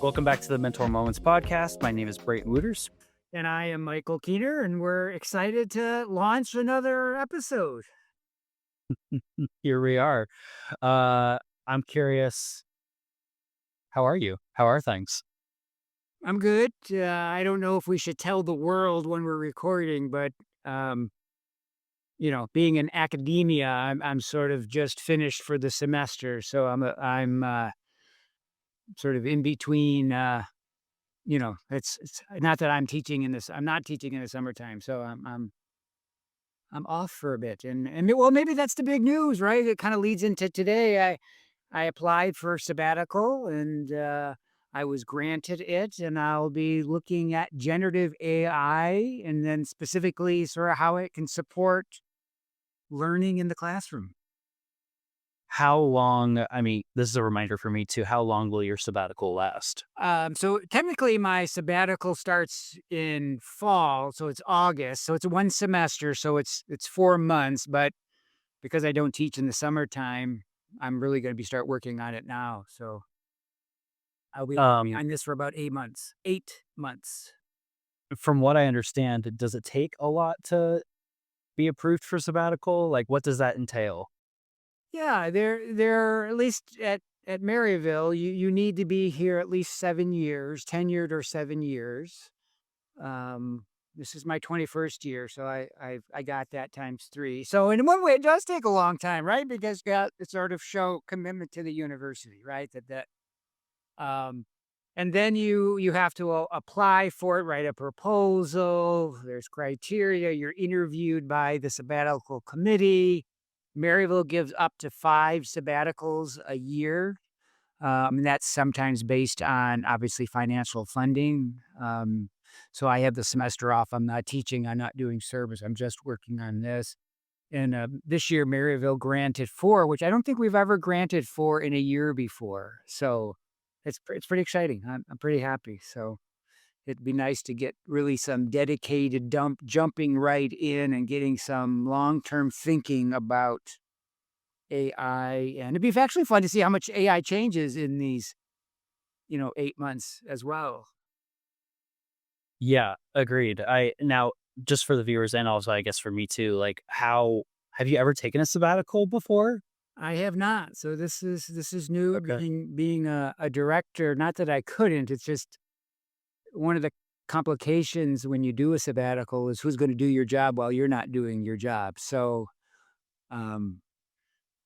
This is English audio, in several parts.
Welcome back to the Mentor Moments podcast. My name is Brayton Wooters. And I am Michael Kiener, and we're excited to launch another episode. Here we are. I'm curious, how are you? How are things? I'm good. I don't know if we should tell the world when we're recording, but um, being in academia, I'm sort of just finished for the semester, so I'm sort of in between. It's not that I'm teaching in this. I'm not teaching in the summertime, so I'm off for a bit, and maybe that's the big news, right? It kind of leads into today. I applied for sabbatical and I was granted it, and I'll be looking at generative AI and then specifically sort of how it can support learning in the classroom. How long, this is a reminder for me too, how long will your sabbatical last? So technically, my sabbatical starts in fall, so it's August. So it's one semester, so it's 4 months. But because I don't teach in the summertime, I'm really going to be start working on it now. So I'll be Um, on this for about 8 months. 8 months. from what I understand, does it take a lot to be approved for sabbatical? Like, what does that entail? Yeah, they're at least at Maryville, you need to be here at least 7 years, tenured or 7 years. Um, this is my 21st year, so I got that times three. So in one way, it does take a long time, right? Because you got to sort of show commitment to the university, right? Um, and then you have to apply for it, write a proposal. There's criteria. You're interviewed by the sabbatical committee. Maryville gives up to 5 sabbaticals a year. And that's sometimes based on obviously financial funding. So I have the semester off. I'm not teaching. I'm not doing service. I'm just working on this. And this year, Maryville granted 4, which I don't think we've ever granted 4 in a year before. So it's pretty exciting. I'm pretty happy. So it'd be nice to get really some dedicated jumping right in and getting some long term thinking about AI, and it'd be actually fun to see how much AI changes in these, 8 months as well. Yeah, agreed. Now, just for the viewers and also I guess for me too, like how have you ever taken a sabbatical before? I have not, so this is new. Okay. Being a director. Not that I couldn't. It's just one of the complications when you do a sabbatical is who's going to do your job while you're not doing your job. So, um,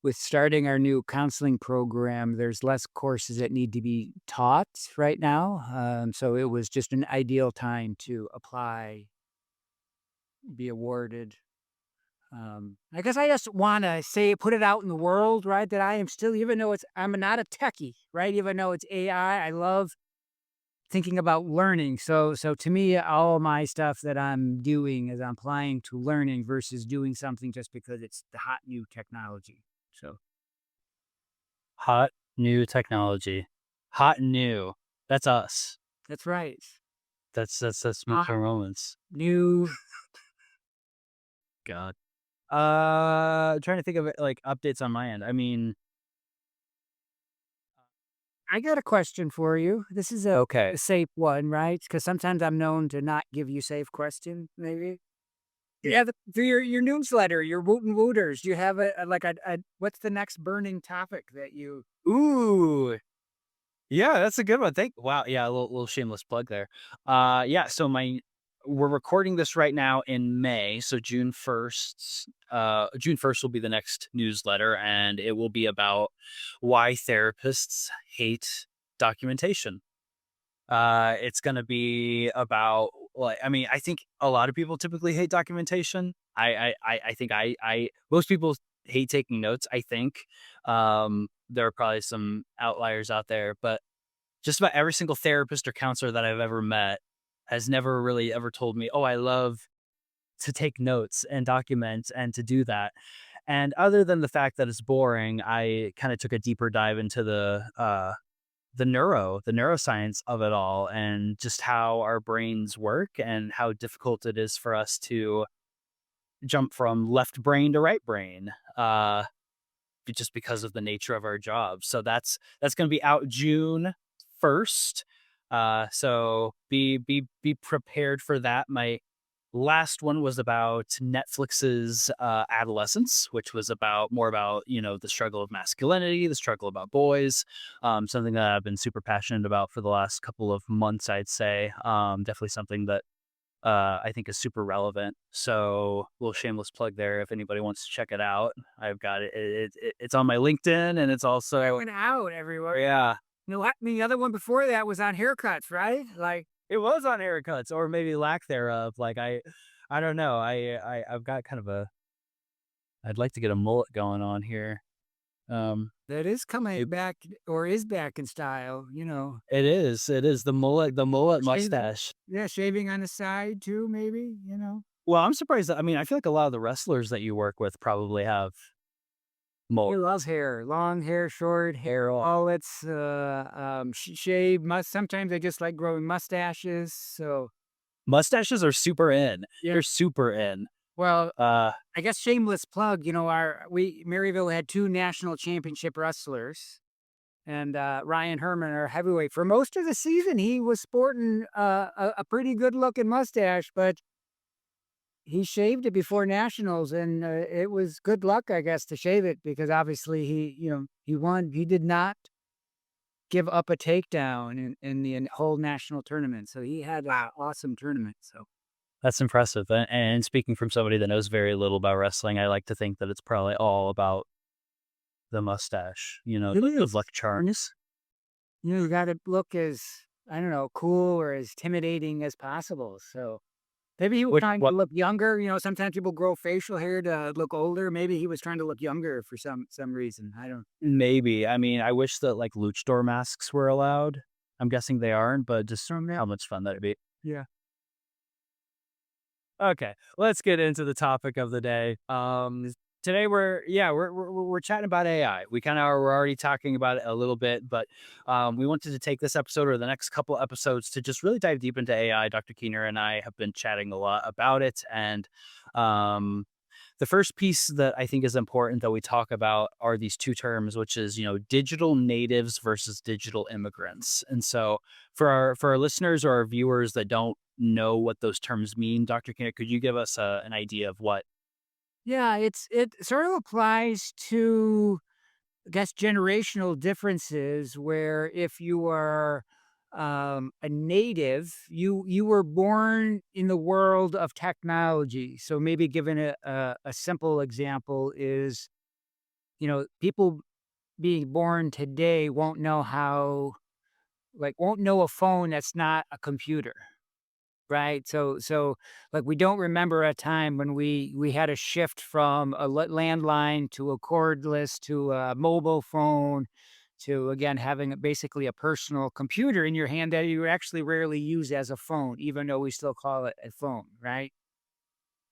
with starting our new counseling program, there's less courses that need to be taught right now. So it was just an ideal time to apply, be awarded. I guess I just want to say, put it out in the world, right? That I am still, even though I'm not a techie, right? Even though it's AI, I love thinking about learning. So to me, all my stuff that I'm doing is I'm applying to learning versus doing something just because it's the hot new technology. So Hot new technology. Hot new. That's us. that's right. That's Hot mentor moments. new. God. Trying to think of it like updates on my end. I got a question for you. This is Okay. a safe one, right? Because sometimes I'm known to not give you safe questions, maybe. Yeah, through your newsletter, your Woot and Wooters, do you have a what's the next burning topic that you? Ooh. Yeah, that's a good one. Wow. Yeah, a little shameless plug there. Yeah, so we're recording this right now in May, so June 1st. June 1st will be the next newsletter, and it will be about why therapists hate documentation. It's gonna be about like I think a lot of people typically hate documentation. I think I most people hate taking notes, I think. There are probably some outliers out there, but just about every single therapist or counselor that I've ever met has never really ever told me, "Oh, I love to take notes and document and to do that." And other than the fact that it's boring, I kind of took a deeper dive into the neuroscience of it all and just how our brains work and how difficult it is for us to jump from left brain to right brain. Just because of the nature of our job. So that's going to be out June 1st. So be prepared for that. My last one was about Netflix's adolescence, which was about more about the struggle of masculinity, the struggle about boys, something that I've been super passionate about for the last couple of months. I'd say definitely something that I think is super relevant. So, little shameless plug there. If anybody wants to check it out, I've got it. It's on my LinkedIn, and it's I also went out everywhere. yeah, No, the other one before that was on haircuts, right? Like, it was on haircuts or maybe lack thereof. Like I don't know. I've got kind of a. I'd like to get a mullet going on here. Um, that is coming it, back or is back in style, it is. It is the mullet Shaving, mustache. yeah, shaving on the side too, maybe. Well, I'm surprised. I mean, I feel like a lot of the wrestlers that you work with probably have He mullet. loves hair, long hair, short hair, all it's shave. Sometimes I just like growing mustaches. So Mustaches are super in. yeah, They're super in. well, Uh, I guess shameless plug. Our we Maryville had two national championship wrestlers, and Ryan Herman, our heavyweight, for most of the season, he was sporting a pretty good looking mustache, but he shaved it before nationals, and it was good luck, I guess, to shave it because obviously he won. He did not give up a takedown in the whole national tournament, so he had an awesome tournament. So That's impressive, and speaking from somebody that knows very little about wrestling, I like to think that it's probably all about the mustache, it the is. luck And charms. you got to look as I don't know, cool or as intimidating as possible. So maybe he was Which trying to what look younger. Sometimes people grow facial hair to look older. Maybe he was trying to look younger for some reason. I don't. maybe, I mean, I wish that, like, luchador masks were allowed. I'm guessing they aren't, but just From that. how much fun that'd be. Yeah. Okay, let's get into the topic of the day. Today we're chatting about AI. We're already talking about it a little bit, but we wanted to take this episode or the next couple episodes to just really dive deep into AI. Dr. Kiener and I have been chatting a lot about it, and um, the first piece that I think is important that we talk about are these two terms, which is, digital natives versus digital immigrants. And so for our listeners or our viewers that don't know what those terms mean, Dr. Kenneth, could you give us an idea of what Yeah, it sort of applies to, I guess, generational differences where if you are a native, you were born in the world of technology. So maybe given a simple example is, people being born today won't know a phone that's not a computer. Right, so, like, we don't remember a time when we had a shift from a landline to a cordless to a mobile phone to, again, having basically a personal computer in your hand that you actually rarely use as a phone, even though we still call it a phone, right?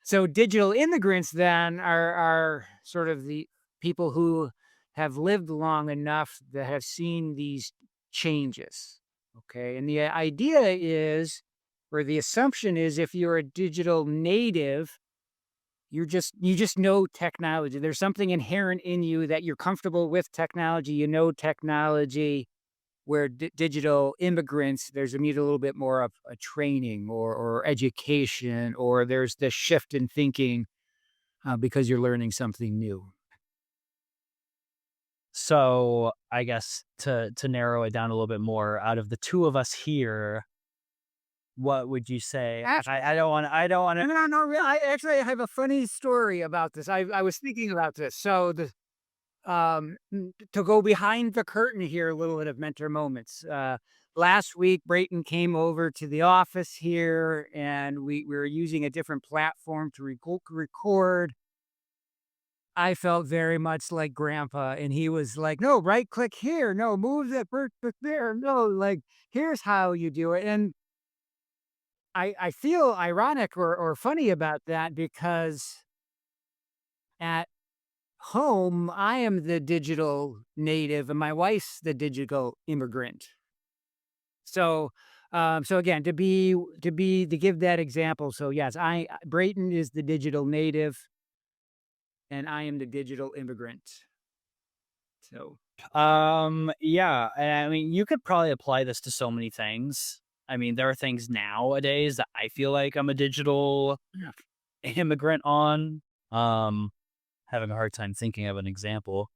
So digital immigrants then are sort of the people who have lived long enough that have seen these changes. Okay. And the idea is, or the assumption is if you're a digital native, you just know technology. There's something inherent in you that you're comfortable with technology, technology, where digital immigrants, there's a need a little bit more of a training or education, or there's this shift in thinking because you're learning something new. so I guess to narrow it down a little bit more, out of the two of us here, what would you say? Actually, I don't want to no, no, I have a funny story about this. I was thinking about this. So to go behind the curtain here, a little bit of mentor moments. Last week, Brayton came over to the office here, and we were using a different platform to record. I felt very much like grandpa, and he was like, "No, right click here. No, move that bird click there. No, like here's how you do it." And I feel ironic or funny about that because at home I am the digital native and my wife's the digital immigrant. So so again, to give that example. So yes, Brayton is the digital native and I am the digital immigrant. So Yeah, and I mean, you could probably apply this to so many things. I mean, there are things nowadays that I feel like I'm a digital immigrant on. Um, Having a hard time thinking of an example.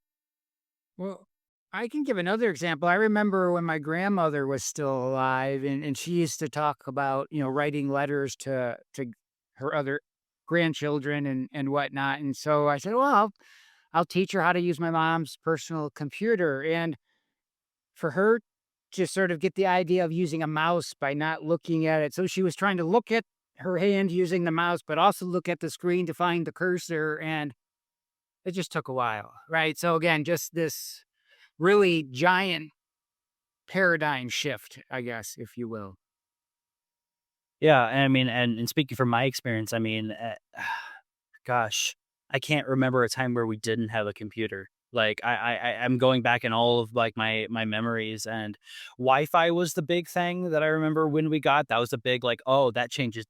Well, I can give another example. I remember when my grandmother was still alive, and she used to talk about, writing letters to her other grandchildren and whatnot. And so I said, well, I'll teach her how to use my mom's personal computer. And for her to sort of get the idea of using a mouse by not looking at it. So she was trying to look at her hand using the mouse, but also look at the screen to find the cursor. And it just took a while. Right. So again, just this really giant paradigm shift, I guess, if you will. Yeah, and I mean, and speaking from my experience, I mean, gosh, I can't remember a time where we didn't have a computer. Like I'm going back in all of like my memories, and Wi-Fi was the big thing that I remember when we got. That was a big like, oh, that changed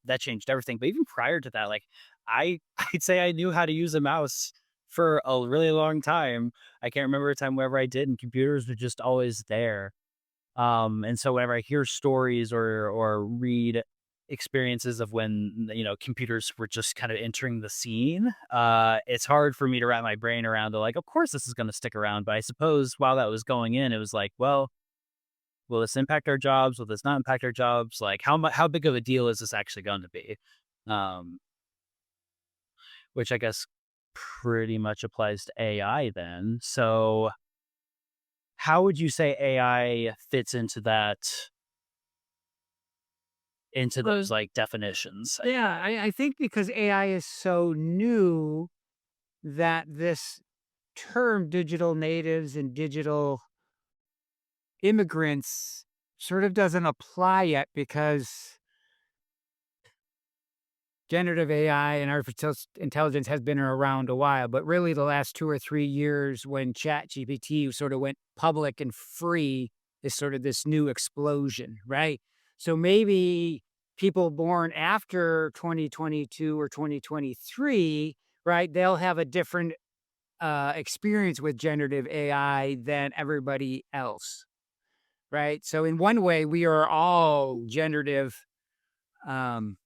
everything. But even prior to that, like I'd say I knew how to use a mouse for a really long time. I can't remember a time wherever I did, and computers were just always there. And so whenever I hear stories or read experiences of when, computers were just kind of entering the scene, it's hard for me to wrap my brain around to like, of course this is going to stick around. But I suppose while that was going in, it was like, well, will this impact our jobs? Will this not impact our jobs? Like how big of a deal is this actually going to be? Um, which I guess pretty much applies to AI then. So how would you say AI fits into those, Well, like, definitions? yeah, I think because AI is so new that this term digital natives and digital immigrants sort of doesn't apply yet because generative AI and artificial intelligence has been around a while, but really the last 2 or 3 years when ChatGPT sort of went public and free is sort of this new explosion, right? So maybe people born after 2022 or 2023, right, they'll have a different, experience with generative AI than everybody else, right? So in one way, we are all generative, um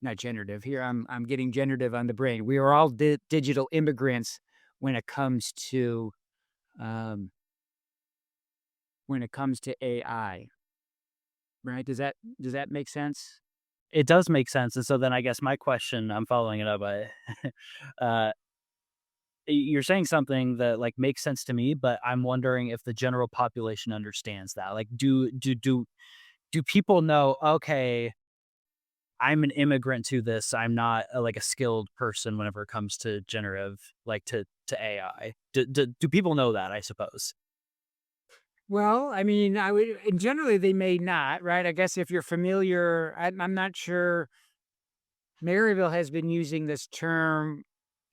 not generative. Here, I'm getting generative on the brain. We are all digital immigrants when it comes to um, AI, right? Does that make sense? It does make sense, and so then I guess my question, I'm following it up by, uh, you're saying something that, like, makes sense to me, but I'm wondering if the general population understands that. Like, do people know, "Okay, I'm an immigrant to this. I'm not like a skilled person whenever it comes to generative, like to AI." Do people know that? I suppose. Well, I mean, I would, and generally they may not, right? I guess if you're familiar, I'm not sure. Maryville has been using this term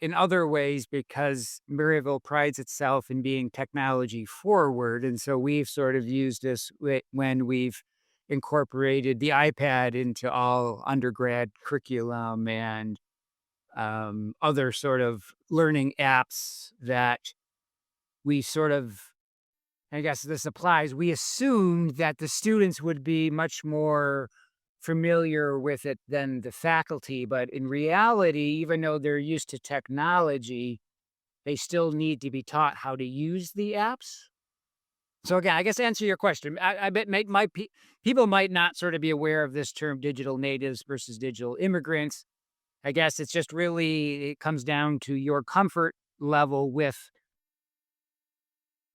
in other ways because Maryville prides itself in being technology forward. And so we've sort of used this when we've incorporated the iPad into all undergrad curriculum and other sort of learning apps that we sort of, I guess this applies. We assumed that the students would be much more familiar with it than the faculty, but in reality, even though they're used to technology, they still need to be taught how to use the apps. So again, I guess to answer your question, I bet people might not sort of be aware of this term digital natives versus digital immigrants. I guess it's just really it comes down to your comfort level with,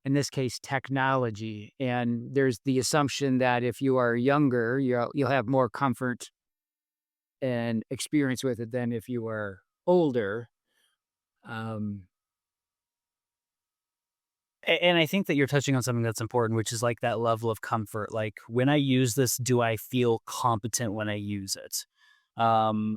in this case, technology. And there's the assumption that if you are younger, you'll have more comfort and experience with it than if you are older. Um, And I think that you're touching on something that's important, which is like that level of comfort. Like when I use this, do I feel competent when I use it?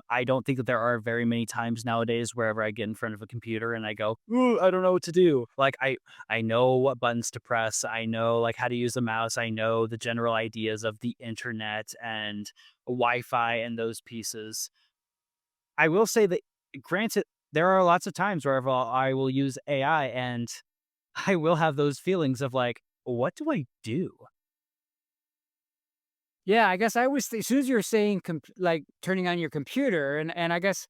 I don't think that there are very many times nowadays wherever I get in front of a computer and I go, "Ooh, I don't know what to do." Like I know what buttons to press. I know like how to use the mouse. I know the general ideas of the internet and Wi-Fi and those pieces. I will say that, granted, there are lots of times where I will use AI and I will have those feelings of like, what do I do? Yeah, I guess I was as soon as you're saying like turning on your computer, and I guess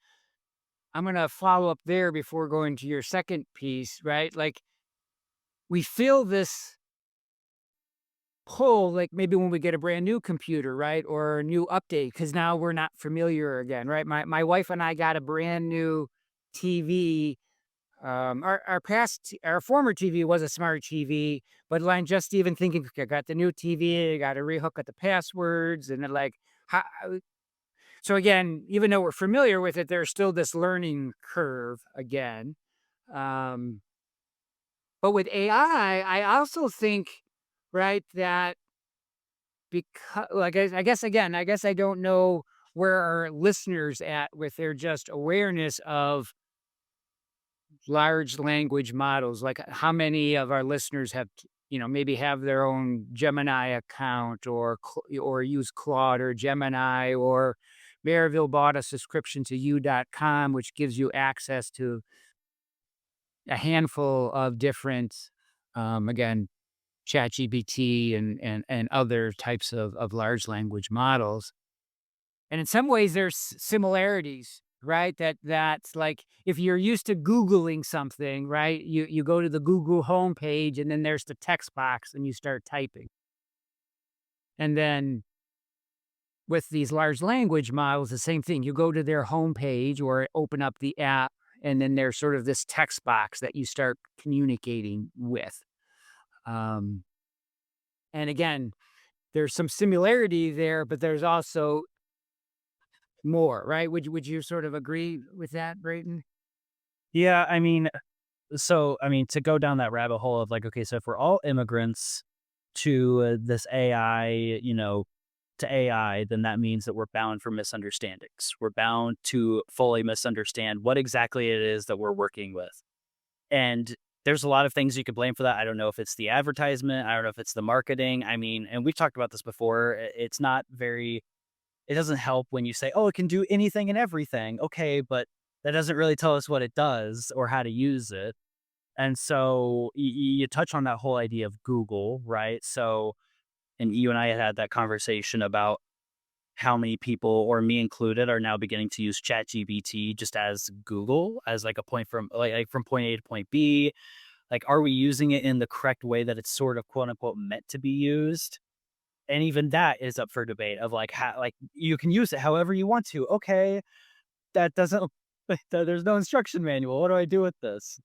I'm gonna follow up there before going to your second piece, right? Like we feel this pull, like maybe when we get a brand new computer, right, or a new update, because now we're not familiar again, right? My wife and I got a brand new TV. Our former TV was a smart TV, but I'm just even thinking, okay, I got the new TV, I got to rehook at the passwords, and then like, how, so again, even though we're familiar with it, there's still this learning curve again. Um, but with AI, I also think, right, that because, like, I guess I don't know where our listeners at with their just awareness of large language models. Like, how many of our listeners have, maybe have their own Gemini account or use Claude or Gemini or Maryville bought a subscription to you.com, which gives you access to a handful of different, again, ChatGPT and other types of large language models. And in some ways, there's similarities, right? That's like if you're used to Googling something, right? You go to the Google homepage and then there's the text box and you start typing. And then with these large language models, the same thing. You go to their homepage or open up the app, and then there's sort of this text box that you start communicating with. Um, and again, there's some similarity there, but there's also more, right? Would you sort of agree with that, Brayton? Yeah, I mean, to go down that rabbit hole of like, okay, so if we're all immigrants to this AI, to AI, then that means that we're bound for misunderstandings. We're bound to fully misunderstand what exactly it is that we're working with. And there's a lot of things you could blame for that. I don't know if it's the advertisement. I don't know if it's the marketing. I mean, and we've talked about this before. It's not very, it doesn't help when you say, oh, it can do anything and everything. Okay, but that doesn't really tell us what it does or how to use it. And so you touch on that whole idea of Google, right? So, and you and I had that conversation about how many people, or me included, are now beginning to use ChatGPT just as Google, as like a point from like from point A to point B. Like, are we using it in the correct way that it's sort of quote unquote meant to be used? And even that is up for debate of like how like you can use it however you want to. Okay, that doesn't there's no instruction manual. What do I do with this?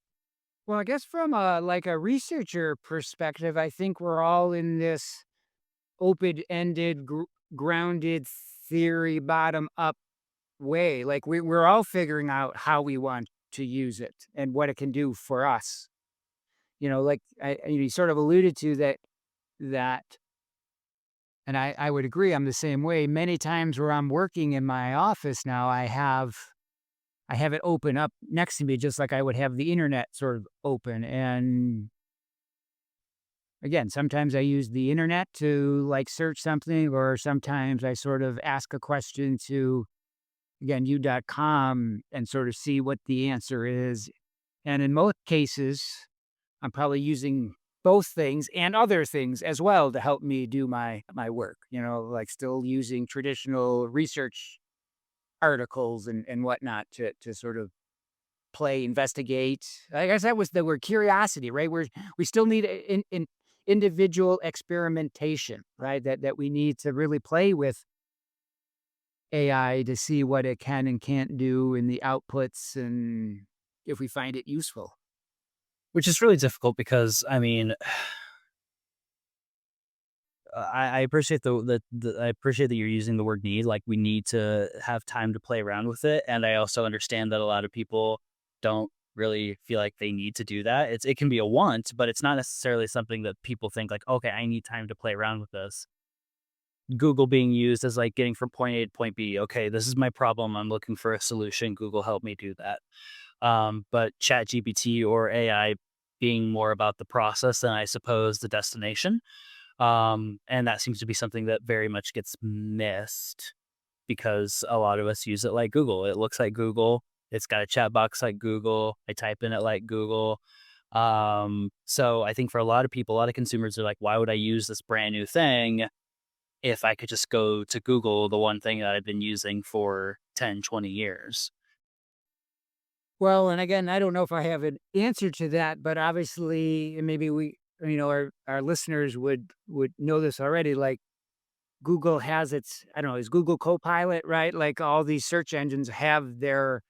Well, I guess from a like a researcher perspective, I think we're all in this open-ended, grounded theory, bottom up way. Like we're all figuring out how we want to use it and what it can do for us. Like you sort of alluded to that, and I would agree. I'm the same way. Many times where I'm working in my office now, I have it open up next to me just like I would have the internet sort of open. And again, sometimes I use the internet to like search something, or sometimes I sort of ask a question to, again, you.com and sort of see what the answer is. And in most cases, I'm probably using both things and other things as well to help me do my work, like still using traditional research articles and whatnot to sort of play, investigate. I guess that was the word curiosity, right? We still need in individual experimentation, right? That we need to really play with AI to see what it can and can't do in the outputs and if we find it useful. Which is really difficult because I mean, I appreciate I appreciate that you're using the word need. Like we need to have time to play around with it, and I also understand that a lot of people don't really feel like they need to do that. It can be a want, but it's not necessarily something that people think like, okay, I need time to play around with this. Google being used as like getting from point A to point B. Okay, this is my problem. I'm looking for a solution. Google help me do that. But Chat GPT or AI being more about the process than I suppose the destination. And that seems to be something that very much gets missed because a lot of us use it like Google. It looks like Google. It's got a chat box like Google. I type in it like Google. So I think for a lot of people, a lot of consumers are like, why would I use this brand new thing if I could just go to Google, the one thing that I've been using for 10, 20 years? Well, and again, I don't know if I have an answer to that, but obviously, and maybe our listeners would know this already. Like Google has its, I don't know, is Google Copilot, right? Like all these search engines have their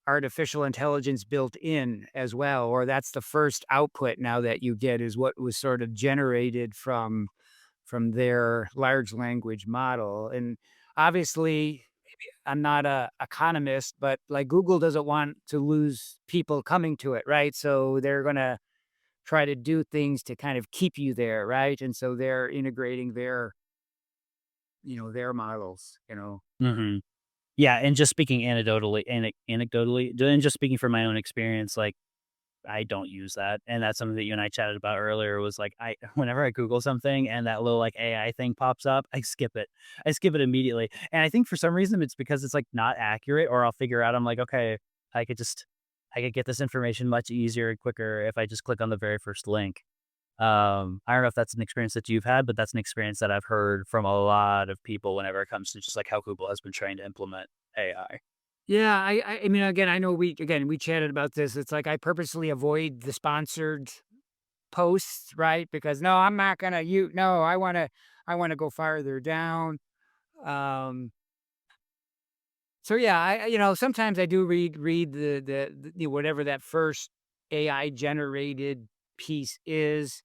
artificial intelligence built in as well, or that's the first output now that you get is what was sort of generated from their large language model. And obviously, I'm not a economist, but like Google doesn't want to lose people coming to it, right? So they're gonna try to do things to kind of keep you there, right? And so they're integrating their models. Hmm. Yeah, and just speaking anecdotally, and just speaking from my own experience, like I don't use that, and that's something that you and I chatted about earlier was, like, I whenever I Google something and that little, like, AI thing pops up, I skip it. I skip it immediately, and I think for some reason it's because it's, like, not accurate, or I'll figure out, I'm like, "Okay, I could just I could get this information much easier and quicker if I just click on the very first link." I don't know if that's an experience that you've had, but that's an experience that I've heard from a lot of people whenever it comes to just, like, how Google has been trying to implement AI. Yeah, I mean, again, I know we chatted about this. It's like I purposely avoid the sponsored posts, right? Because no, I'm not gonna you no, I wanna go farther down. Um So yeah, sometimes I do read whatever that first AI generated piece is.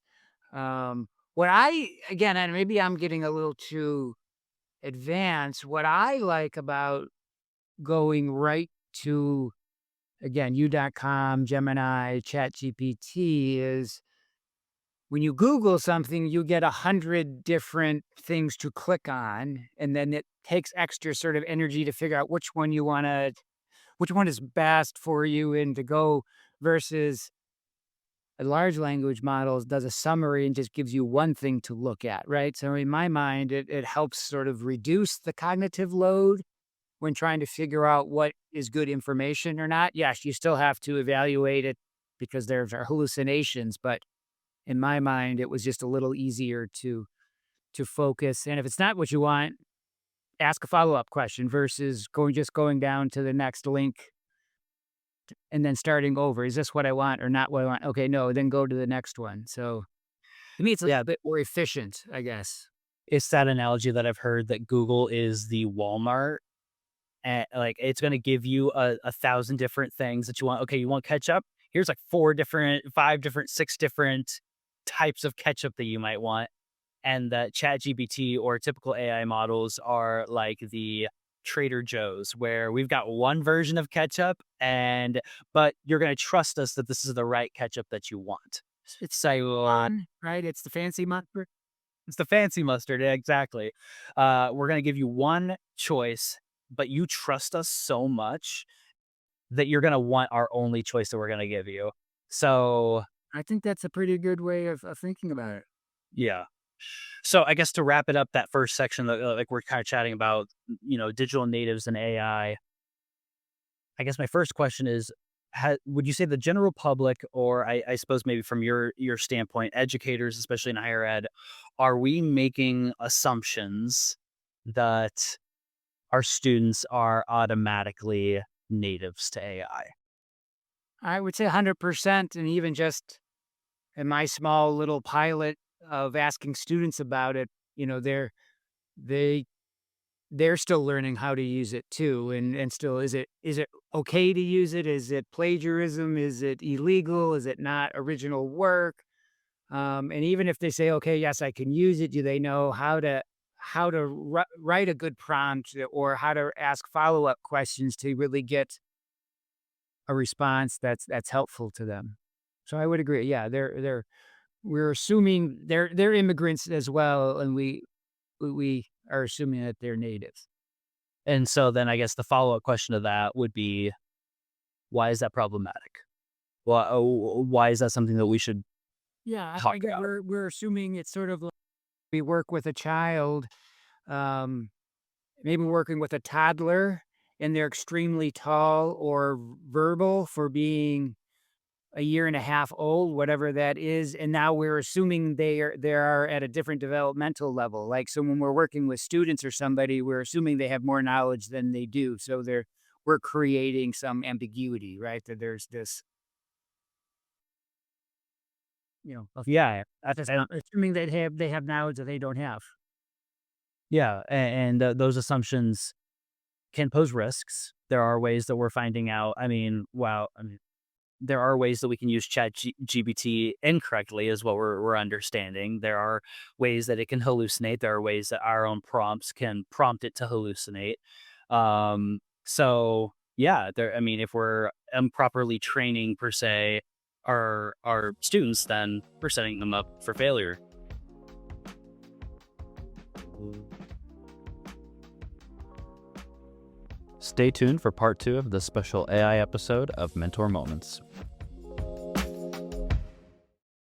What I again, and maybe I'm getting a little too advanced. What I like about going right to again U.com, Gemini, ChatGPT is when you Google something, you get 100 different things to click on, and then it takes extra sort of energy to figure out which one is best for you and to go versus a large language model does a summary and just gives you one thing to look at, right? So in my mind, it helps sort of reduce the cognitive load when trying to figure out what is good information or not. Yes, you still have to evaluate it because there are hallucinations, but in my mind, it was just a little easier to focus. And if it's not what you want, ask a follow-up question versus going down to the next link and then starting over. Is this what I want or not what I want? Okay, no, then go to the next one. So to me, it's a Yeah, bit more efficient, I guess. it's that analogy that I've heard that Google is the Walmart. And like, it's gonna give you a thousand different things that you want. Okay, you want ketchup? Here's like 4 different, 5 different, 6 different types of ketchup that you might want. And that ChatGPT or typical AI models are like the Trader Joe's, where we've got one version of ketchup, but you're gonna trust us that this is the right ketchup that you want. It's So fun, right? It's the fancy monster. it's the fancy mustard, yeah, exactly. We're gonna give you one choice, but you trust us so much that you're gonna want our only choice that we're gonna give you. So, I think that's a pretty good way of thinking about it. yeah. So I guess to wrap it up, that first section that, like, we're kinda chatting about, digital natives and AI. I guess my first question is, would you say the general public, or I suppose maybe from your standpoint, educators, especially in higher ed, are we making assumptions that our students are automatically natives to AI? I would say 100%. And even just in my small little pilot of asking students about it, they they're still learning how to use it too, and still is it okay to use it? Is it plagiarism? Is it illegal? Is it not original work? And even if they say, "Okay, yes, I can use it," do they know how to write a good prompt or how to ask follow-up questions to really get a response that's helpful to them? So I would agree. Yeah, we're assuming they're immigrants as well, and we are assuming that they're natives. And so then I guess the follow-up question to that would be, why is that problematic? Why is that something that we should Yeah, talk again, about? we're assuming it's sort of like we work with a child, um, maybe working with a toddler, and they're extremely tall or verbal for being a year and a half old, whatever that is, and now we're assuming they are at a different developmental level. Like, so when we're working with students or somebody, we're assuming they have more knowledge than they do. So we're creating some ambiguity, right? That there's this, Yeah, assuming they have knowledge that they don't have. yeah, and those assumptions can pose risks. There are ways that we're finding out. I mean, wow. I mean, there are ways that we can use GBT incorrectly, is what we're understanding. There are ways that it can hallucinate. There are ways that our own prompts can prompt it to hallucinate. So yeah, there. I mean, if we're improperly training per se our students, then we're setting them up for failure. Stay tuned for part 2 of this special AI episode of Mentor Moments.